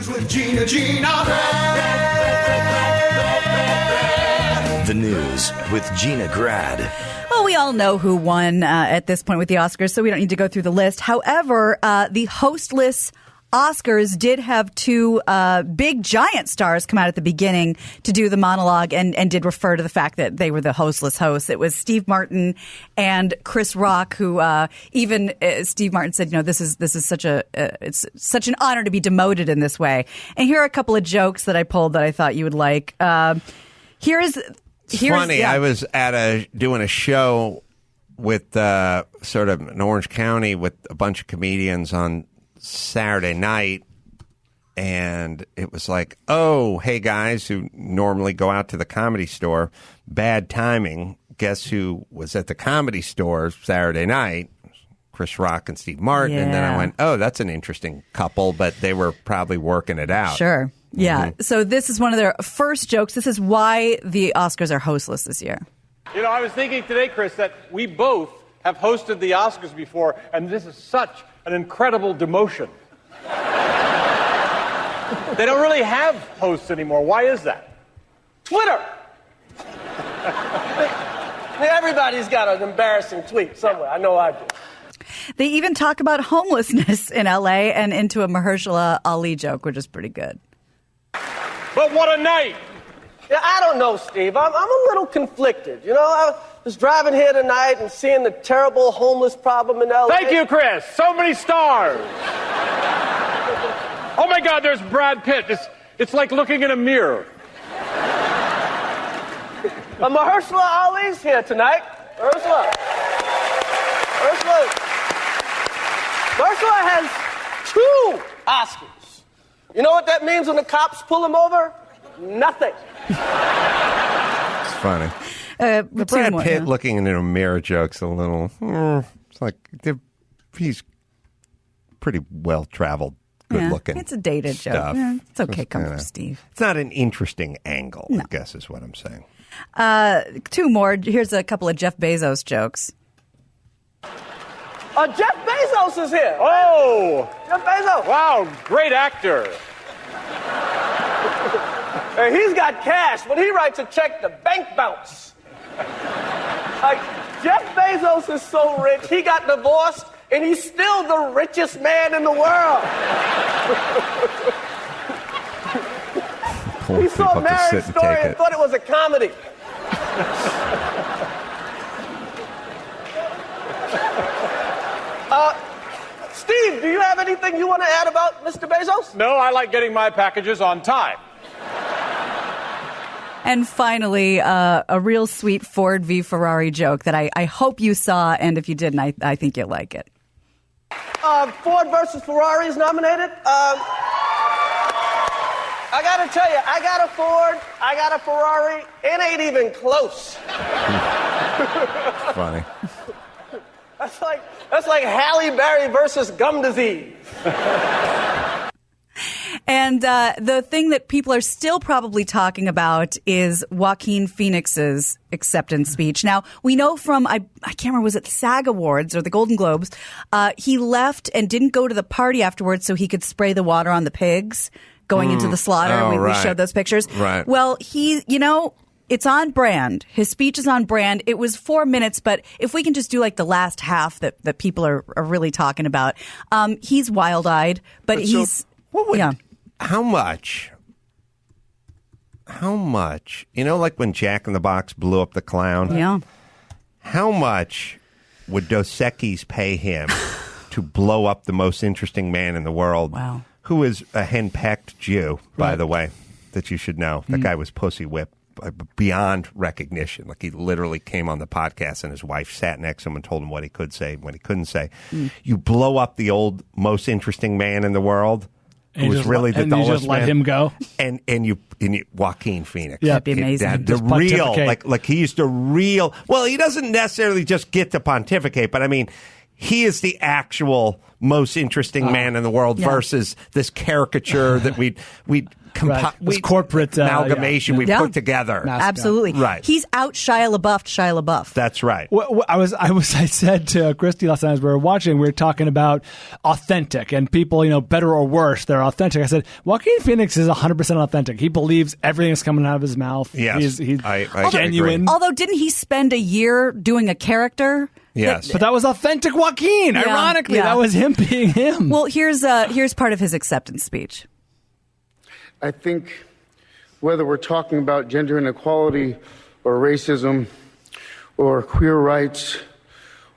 news with Gina The news with Gina Grad. Well, we all know who won at this point with the Oscars, so we don't need to go through the list. However, the hostless Oscars did have two big giant stars come out at the beginning to do the monologue and did refer to the fact that they were the hostless hosts. It was Steve Martin and Chris Rock, who even Steve Martin said, this is such it's such an honor to be demoted in this way. And here are a couple of jokes that I pulled that I thought you would like. Here's funny. Yeah. I was doing a show with sort of in Orange County with a bunch of comedians on Saturday night, and it was like, oh, hey guys who normally go out to the Comedy Store, bad timing. Guess who was at the Comedy Store Saturday night? Chris Rock and Steve Martin. Yeah. And then I went, oh, that's an interesting couple, but they were probably working it out. Sure. Yeah. Mm-hmm. So this is one of their first jokes. This is why the Oscars are hostless this year. I was thinking today, Chris, that we both have hosted the Oscars before, and this is such an incredible demotion. They don't really have hosts anymore. Why is that? Twitter. Everybody's got an embarrassing tweet somewhere. I know I do. They even talk about homelessness in L.A. and into a Mahershala Ali joke, which is pretty good. But what a night! Yeah, I don't know, Steve. I'm a little conflicted. I was driving here tonight and seeing the terrible homeless problem in L.A. Thank you, Chris. So many stars. Oh, my God, there's Brad Pitt. It's like looking in a mirror. Mahershala Ali's here tonight. Mahershala has 2 Oscars. You know what that means when the cops pull him over? Nothing. It's funny. The Brad Pitt looking into a mirror joke's a little. It's like he's pretty well traveled, good looking. It's a dated stuff. joke. Yeah, it's okay, come from Steve. It's not an interesting angle, I guess is what I'm saying. 2 more. Here's a couple of Jeff Bezos jokes. Jeff Bezos is here. Oh! Jeff Bezos. Wow, great actor. And he's got cash. When he writes a check, the bank bounce. Like, Jeff Bezos is so rich, he got divorced, and he's still the richest man in the world. He saw Marriage Story and thought it was a comedy. Steve, do you have anything you want to add about Mr. Bezos? No, I like getting my packages on time. And finally, a real sweet Ford v. Ferrari joke that I hope you saw, and if you didn't, I think you'll like it. Ford versus Ferrari is nominated. I got to tell you, I got a Ford, I got a Ferrari, it ain't even close. Funny. That's like Halle Berry versus gum disease. And the thing that people are still probably talking about is Joaquin Phoenix's acceptance speech. Now, we know from, I can't remember, was it the SAG Awards or the Golden Globes? He left and didn't go to the party afterwards so he could spray the water on the pigs going into the slaughter. Oh, we showed those pictures. Right. Well, it's on brand. His speech is on brand. It was 4 minutes, but if we can just do like the last half that people are really talking about. He's wild-eyed, but he's... How much, like when Jack in the Box blew up the clown? Yeah. How much would Dos Equis pay him to blow up the most interesting man in the world? Wow. Who is a henpecked Jew, by the way, that you should know. That guy was pussy whipped beyond recognition. Like, he literally came on the podcast and his wife sat next to him and told him what he could say, what he couldn't say. You blow up the old most interesting man in the world. Who was really the dullest you just let man. him go, and you Joaquin Phoenix, that'd be amazing. The real, like he's the real. Well, he doesn't necessarily just get to pontificate, but I mean, he is the actual most interesting man in the world versus this caricature that we this corporate amalgamation we put together. Absolutely. Right. He's out Shia LaBeouf. That's right. I said to Christy last night as we were watching, we were talking about authentic and people, better or worse, they're authentic. I said, Joaquin Phoenix is 100% authentic. He believes everything that's coming out of his mouth. Yes. He's I genuine. Although, didn't he spend a year doing a character? Yes. But that was authentic Joaquin. Yeah. Ironically, Yeah. that was him being him. Well, here's part of his acceptance speech. I think whether we're talking about gender inequality or racism or queer rights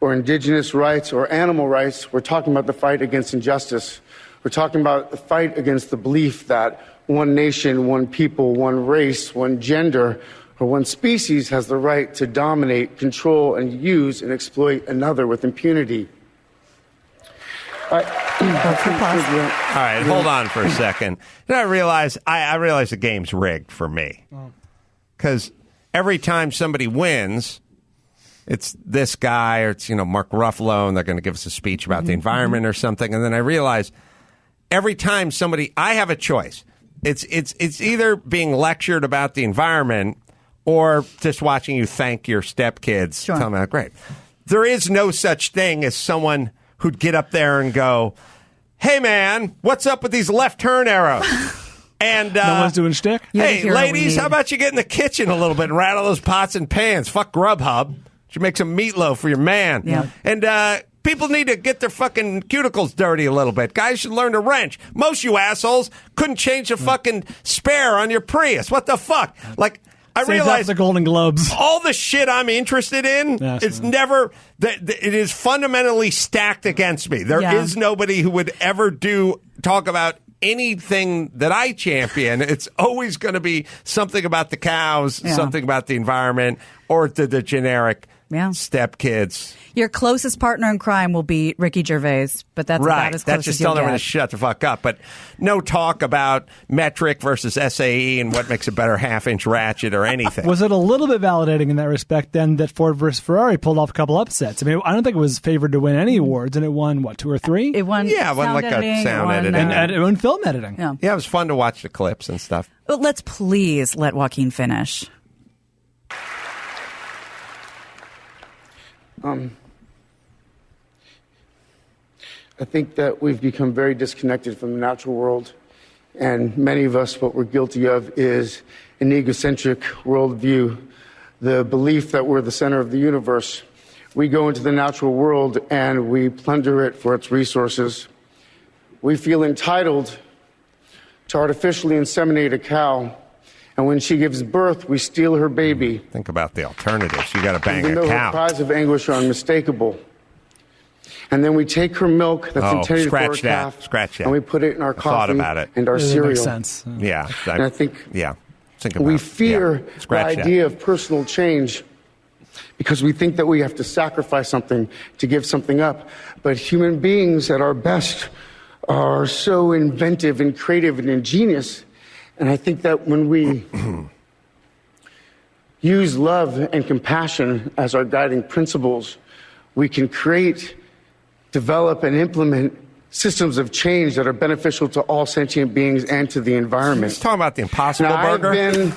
or indigenous rights or animal rights, we're talking about the fight against injustice. We're talking about the fight against the belief that one nation, one people, one race, one gender, or one species has the right to dominate, control, and use and exploit another with impunity. All right, hold on for a second. I realize the game's rigged for me. Because every time somebody wins, it's this guy or it's, Mark Ruffalo, and they're going to give us a speech about the environment or something. And then I realize every time I have a choice. It's either being lectured about the environment or just watching you thank your stepkids. Sure. Tell me how great. There is no such thing as someone who'd get up there and go, hey, man, what's up with these left turn arrows? And no one's doing shtick? Hey, ladies, how about you get in the kitchen a little bit and rattle those pots and pans? Fuck Grubhub. You make some meatloaf for your man. Yeah. And people need to get their fucking cuticles dirty a little bit. Guys should learn to wrench. Most you assholes couldn't change the fucking spare on your Prius. What the fuck? Like, I realize the Golden Globes. All the shit I'm interested in, it's never, it is fundamentally stacked against me. There is nobody who would ever talk about anything that I champion. It's always going to be something about the cows, something about the environment, or the generic stepkids. Your closest partner in crime will be Ricky Gervais, but that's about as close That's just as you'll telling them to get. shut the fuck up. But no talk about metric versus SAE and what makes a better half-inch ratchet or anything. Was it a little bit validating in that respect then that Ford versus Ferrari pulled off a couple upsets? I mean, I don't think it was favored to win any awards, and it won, 2 or 3? It won like a sound editing. And it won film editing. Yeah, it was fun to watch the clips and stuff. But let's please let Joaquin finish. I think that we've become very disconnected from the natural world, and many of us, what we're guilty of is an egocentric worldview, the belief that we're the center of the universe. We go into the natural world and we plunder it for its resources. We feel entitled to artificially inseminate a cow, and when she gives birth, we steal her baby. Think about the alternatives. You got to bang Even a though cow. her cries of anguish are unmistakable. And then we take her milk that's intended for her calf, and we put it in our coffee and our cereal. Makes sense. Yeah. And I think think about we fear the that. idea of personal change because we think that we have to sacrifice something to give something up. But human beings at our best are so inventive and creative and ingenious. And I think that when we use love and compassion as our guiding principles, we can develop and implement systems of change that are beneficial to all sentient beings and to the environment. He's talking about the Impossible Burger?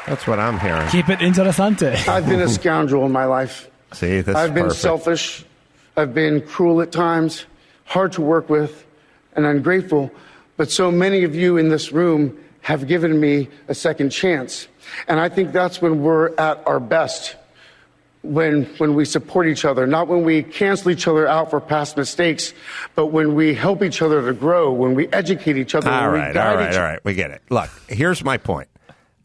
That's what I'm hearing. Keep it interesante. I've been a scoundrel in my life. See, this I've is been perfect. selfish. I've been cruel at times, hard to work with, and ungrateful. But so many of you in this room have given me a second chance. And I think that's when we're at our best. When we support each other, not when we cancel each other out for past mistakes, but when we help each other to grow, when we educate each other. All right. We get it. Look, here's my point.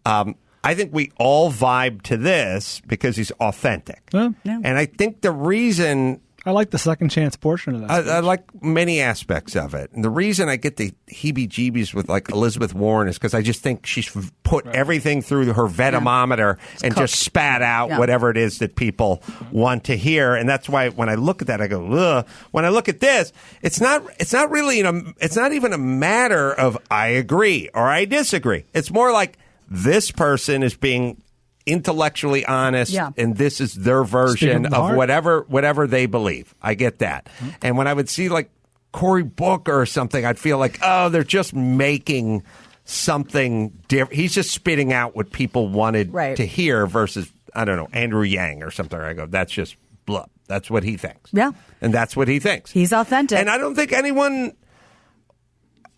I think we all vibe to this because he's authentic. Yeah. And I think the reason... I like the second chance portion of that. I like many aspects of it. And the reason I get the heebie-jeebies with like Elizabeth Warren is because I just think she's put everything through her Venomometer and just spat out whatever it is that people want to hear. And that's why when I look at that, I go, ugh. When I look at this, it's not even a matter of I agree or I disagree. It's more like this person is being intellectually honest, Yeah. and this is their version Speaking from the of heart. whatever they believe. I get that. And when I would see like Cory Booker or something, I'd feel like, oh, they're just making something different. He's just spitting out what people wanted Right. to hear versus, I don't know, Andrew Yang or something. I go, that's just bluff. That's what he thinks. Yeah. And that's what he thinks. He's authentic. And I don't think anyone...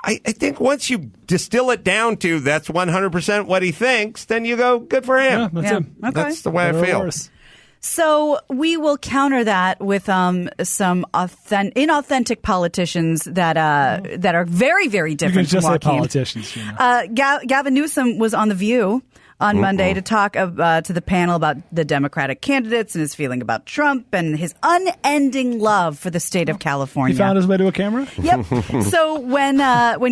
I think once you distill it down to that's 100% what he thinks, then you go, good for him. Yeah, that's Yeah. it. Okay. That's the way Better I or feel. worse. So we will counter that with some inauthentic politicians that are very, very You different can just from say Joaquin. politicians. You know. Gavin Newsom was on The View on Monday to talk to the panel about the Democratic candidates and his feeling about Trump and his unending love for the state of California. He found his way to a camera? Yep. So when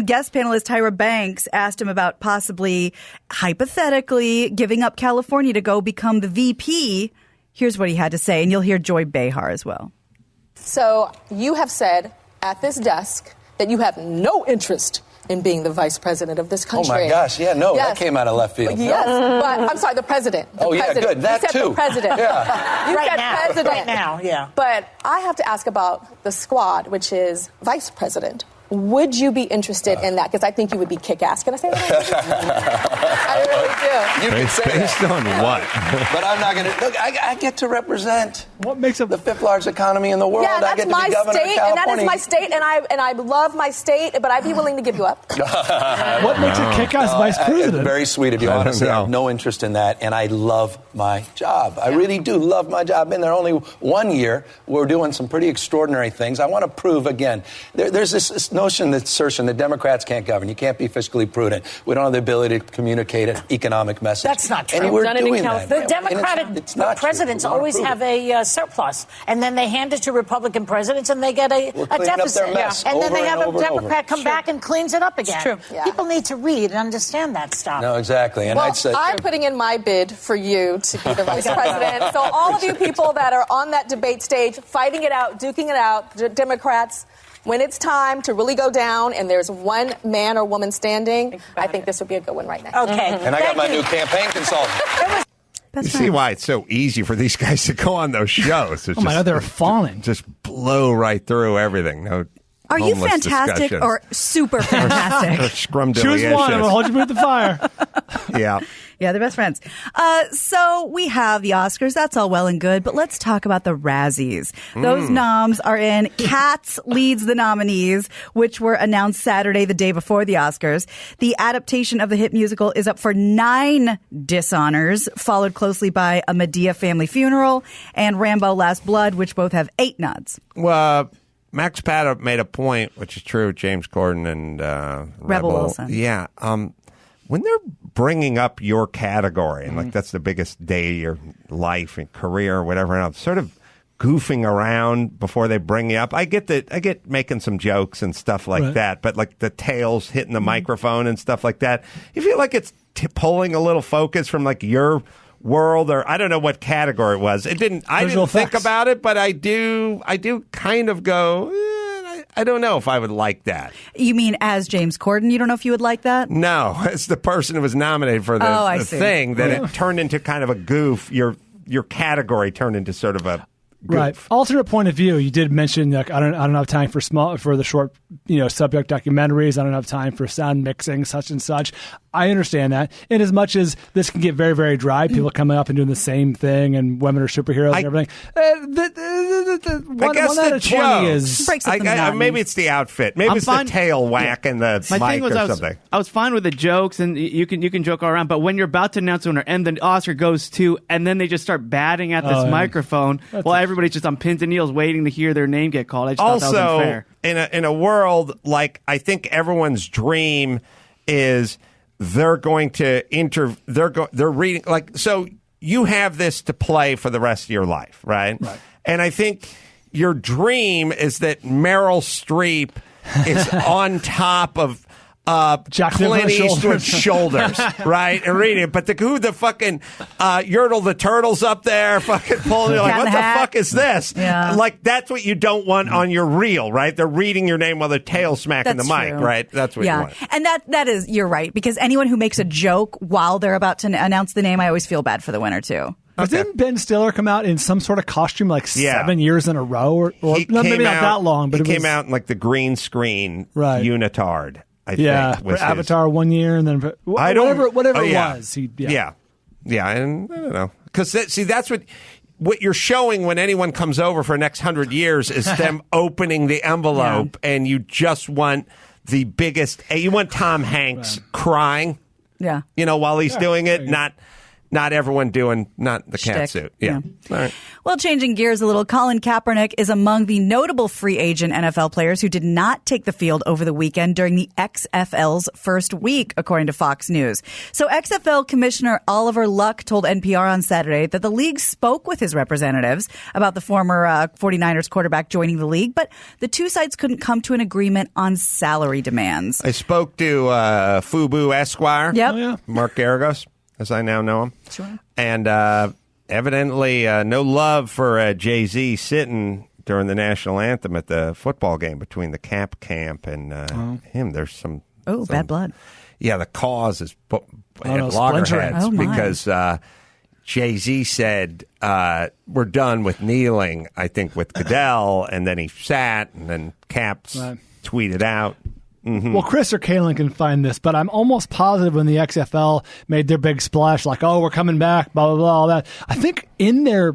guest panelist Tyra Banks asked him about possibly, hypothetically, giving up California to go become the VP, here's what he had to say, and you'll hear Joy Behar as well. So you have said at this desk that you have no interest in being the vice president of this country. Oh, my gosh. Yeah, no, that came out of left field. Yes, but I'm sorry, the president. The president. Good. That you said too. The president. Yeah. You Right said now. president. Right now, yeah. But I have to ask about the squad, which is vice president. Would you be interested in that? Because I think you would be kick-ass. Can I say that? I really do. You can say Based that. on what? But I'm not going to. Look, I get to represent What makes up the fifth largest economy in the world. Yeah, I get that's to my be governor state, of and California. that is my state, and I love my state, but I'd be willing to give you up. What makes a kick-ass vice It's president? very sweet of you. I don't Honestly, I know. have no interest in that, and I love my job. I really do love my job. I've been there only 1 year. We're doing some pretty extraordinary things. I want to prove again. There's this notion, this assertion that Democrats can't govern. You can't be fiscally prudent. We don't have the ability to communicate an economic message. That's not true. And we're Done it in doing California. that. The And Democratic it's not true. presidents We wanna always prove have it. a surplus, and then they hand it to Republican presidents, and they get a We're cleaning up deficit. their mess And then over they have and a over and over. Democrat come back and cleans it up again. true. Yeah. People need to read and understand that stuff. No, exactly. And Well, I'd say I'm putting in my bid for you to be the vice president. So all of you people that are on that debate stage, fighting it out, duking it out, Democrats, when it's time to really go down and there's one man or woman standing, I think this would be a good one right now. Okay. and I got my new campaign consultant. You see why it's so easy for these guys to go on those shows. It's Oh my God, they're fawning. Just blow right through everything. No Are you homeless fantastic discussions. or super fantastic? Scrumdiddlyicious. Choose one. I'm going to hold you with the fire. Yeah. Yeah, they're best friends. So we have the Oscars. That's all well and good, but let's talk about the Razzies. Those noms are in. Cats leads the nominees, which were announced Saturday, the day before the Oscars. The adaptation of the hit musical is up for 9 dishonors, followed closely by A Medea Family Funeral and Rambo Last Blood, which both have 8 nods. Well, Max Patta made a point, which is true, James Corden and Rebel Wilson. Yeah. When they're bringing up your category, and like that's the biggest day of your life and career or whatever else, sort of goofing around before they bring you up. I get making some jokes and stuff like Right. that, but like the tails hitting the microphone and stuff like that, you feel like it's pulling a little focus from like your world, or I don't know what category it was. I didn't Visual think effects. about it, but I do kind of go, I don't know if I would like that. You mean as James Corden? You don't know if you would like that? No, it's the person who was nominated for I the see. thing that it turned into kind of a goof. Your category turned into sort of a goof. Right. Alternate point of view. You did mention like I don't have time for the short subject documentaries. I don't have time for sound mixing, such and such. I understand that. In as much as this can get very, very dry, people coming up and doing the same thing, and women are superheroes and everything. I guess one out the of 20 is jokes. Breaks up the monotony. Maybe it's the outfit. Maybe I'm it's fine- the tail whack and the My mic thing was or I was, something. I was fine with the jokes, and you can joke all around, but when you're about to announce the winner and the Oscar goes to, and then they just start batting at this Oh, yeah. microphone while everybody's just on pins and needles waiting to hear their name get called. I just thought that was Also, unfair. in a world like I think everyone's dream is they're going to they're reading like so you have this to play for the rest of your life, right? Right. And I think your dream is that Meryl Streep is on top of Jack Clint Nicholson Eastwood's shoulders, right? And reading it. But who the fucking Yertle the Turtle's up there fucking pulling, you're like, what the fuck is this? Yeah. Like, that's what you don't want on your reel, right? They're reading your name while they're tail smacking the mic, right? That's what you want. And that is, you're right, because anyone who makes a joke while they're about to announce the name, I always feel bad for the winner, too. But didn't Ben Stiller come out in some sort of costume 7 years in a row? Or maybe not that long, but he came out in like the green screen unitard. I think, for Avatar 1 year, and then for, whatever it was. Yeah, and I don't know. Because, that's what you're showing when anyone comes over for the next 100 years is them opening the envelope, and you just want the biggest, you want Tom Hanks crying, while he's doing it, not everyone doing, not the cat suit. Yeah. All right. Well, changing gears a little, Colin Kaepernick is among the notable free agent NFL players who did not take the field over the weekend during the XFL's first week, according to Fox News. So XFL Commissioner Oliver Luck told NPR on Saturday that the league spoke with his representatives about the former 49ers quarterback joining the league, but the two sides couldn't come to an agreement on salary demands. I spoke to FUBU Esquire, Mark Garagos, as I now know him. Sure. And evidently no love for Jay-Z sitting during the national anthem at the football game between the Cap camp and him. There's some... bad blood. Yeah, the cause is at loggerheads because Jay-Z said, we're done with kneeling, I think, with Goodell, and then he sat, and then Cap tweeted out. Mm-hmm. Well, Chris or Kalen can find this, but I'm almost positive when the XFL made their big splash, like, we're coming back, blah, blah, blah, all that. I think in their,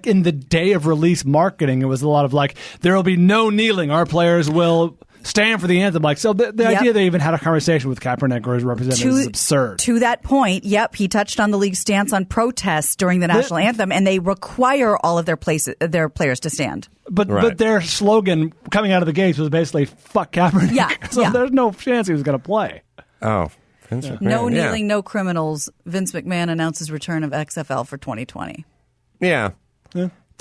in the day of release marketing, it was a lot of there will be no kneeling. Our players will stand for the anthem. So the idea they even had a conversation with Kaepernick or his representative is absurd. To that point, he touched on the league's stance on protests during the national anthem, and they require all of their players to stand. But their slogan coming out of the gates was basically "fuck Kaepernick." Yeah, so there's no chance he was going to play. Oh, Vince McMahon. No kneeling, no criminals. Vince McMahon announces return of XFL for 2020. Yeah.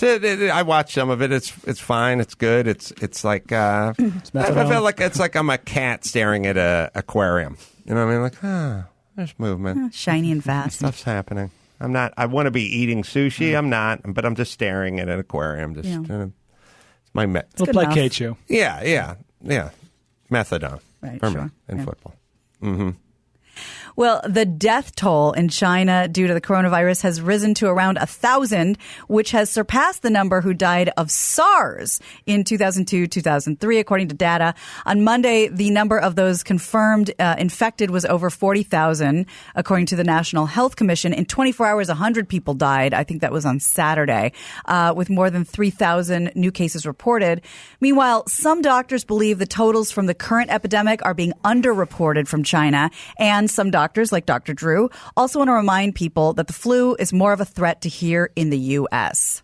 I watched some of it. It's fine. It's good. It's like I feel like it's like I'm a cat staring at a aquarium. You know what I mean? There's movement, shiny and fast. Stuff's happening. I'm not. I want to be eating sushi. I'm not. But I'm just staring at an aquarium. Just it's my. We'll placate you. Yeah. Methadone right, me in football. Mm-hmm. Well, the death toll in China due to the coronavirus has risen to around 1,000, which has surpassed the number who died of SARS in 2002-2003, according to data. On Monday, the number of those confirmed infected was over 40,000, according to the National Health Commission. In 24 hours, 100 people died. I think that was on Saturday, with more than 3,000 new cases reported. Meanwhile, some doctors believe the totals from the current epidemic are being underreported from China, and some doctors, like Dr. Drew, also want to remind people that the flu is more of a threat to here in the U.S.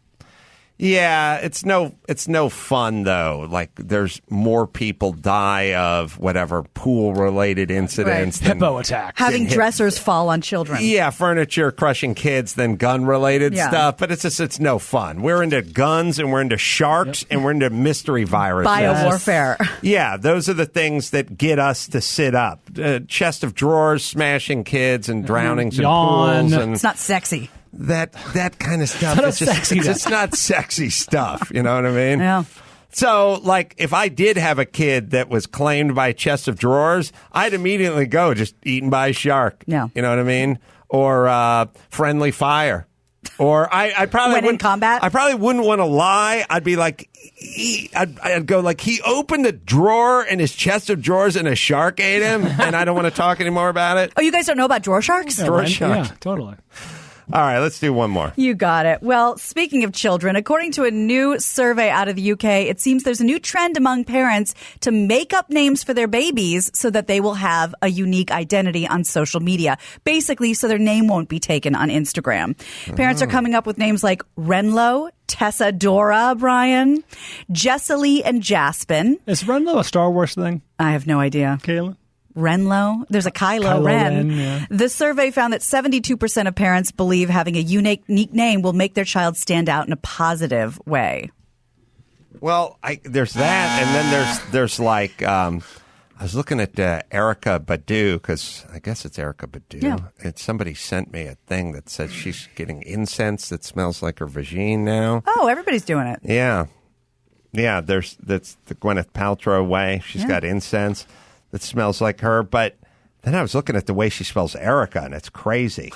Yeah, it's no fun though. There's more people die of whatever pool-related incidents, hippo attacks, having dressers fall on children. Yeah, furniture crushing kids than gun-related stuff. But it's no fun. We're into guns and we're into sharks and we're into mystery viruses, biowarfare. Yeah, those are the things that get us to sit up. Chest of drawers, smashing kids, and drownings in pools. And it's not sexy. That kind of stuff. It's just not sexy stuff. You know what I mean? Yeah. So, if I did have a kid that was claimed by a chest of drawers, I'd immediately go just eaten by a shark. Yeah. You know what I mean? Or friendly fire. Or I probably wouldn't in combat. I probably wouldn't want to lie. I'd be like, I'd go he opened a drawer in his chest of drawers and a shark ate him, and I don't want to talk anymore about it. Oh, you guys don't know about drawer sharks? Drawer sharks. Yeah, totally. All right, let's do one more. You got it. Well, speaking of children, according to a new survey out of the UK, it seems there's a new trend among parents to make up names for their babies so that they will have a unique identity on social media. Basically, so their name won't be taken on Instagram. Parents are coming up with names like Renlo, Tessa Dora, Brian, Jessalee, and Jaspin. Is Renlo a Star Wars thing? I have no idea. Kayla? Renlo. There's a Kylo Ren. Yeah. The survey found that 72% of parents believe having a unique name will make their child stand out in a positive way. Well, there's that, and then there's I was looking at Erica Badu, because I guess it's Erica Badu. Yeah. And somebody sent me a thing that says she's getting incense that smells like her vagine now. Oh, everybody's doing it. Yeah. Yeah, that's the Gwyneth Paltrow way. She's got incense that smells like her. But then I was looking at the way she spells Erica, and it's crazy.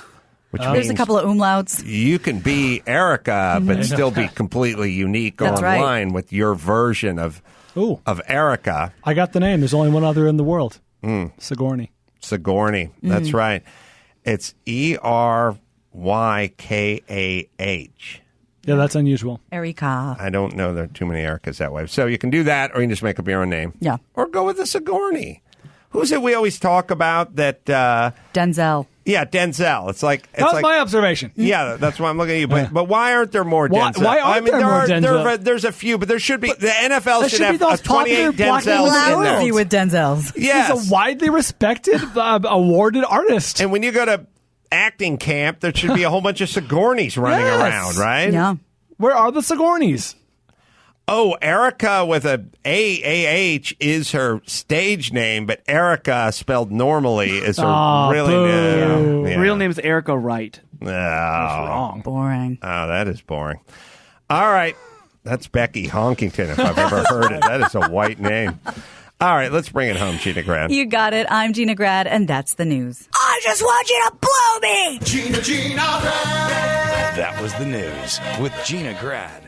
Which There's a couple of umlauts. You can be Erica, but still be completely unique online with your version of Erica. I got the name. There's only one other in the world. Sigourney. That's right. It's Erykaah. Yeah, that's unusual. Erica. I don't know there are too many Ericas that way. So you can do that, or you can just make up your own name. Yeah. Or go with the Sigourney. Who's it we always talk about that? Denzel. Yeah, Denzel. It's like my observation. Yeah, that's why I'm looking at you. But why aren't there more Denzel? Why aren't there more Denzel? There's a few, but there should be. The NFL should have those 28 Denzels in there. With Denzels. Yes. He's a widely respected, awarded artist. And when you go to acting camp, there should be a whole bunch of Sigourneys running around, right? Yeah. Where are the Sigourneys? Oh, Erica with a A-A-H is her stage name, but Erica spelled normally is her really name. Yeah. Real name is Erica Wright. No. That's wrong. Boring. Oh, that is boring. All right. That's Becky Honkington, if I've ever heard it. That is a white name. All right, let's bring it home, Gina Grad. You got it. I'm Gina Grad, and that's the news. I just want you to blow me. Gina Grad. That was the news with Gina Grad.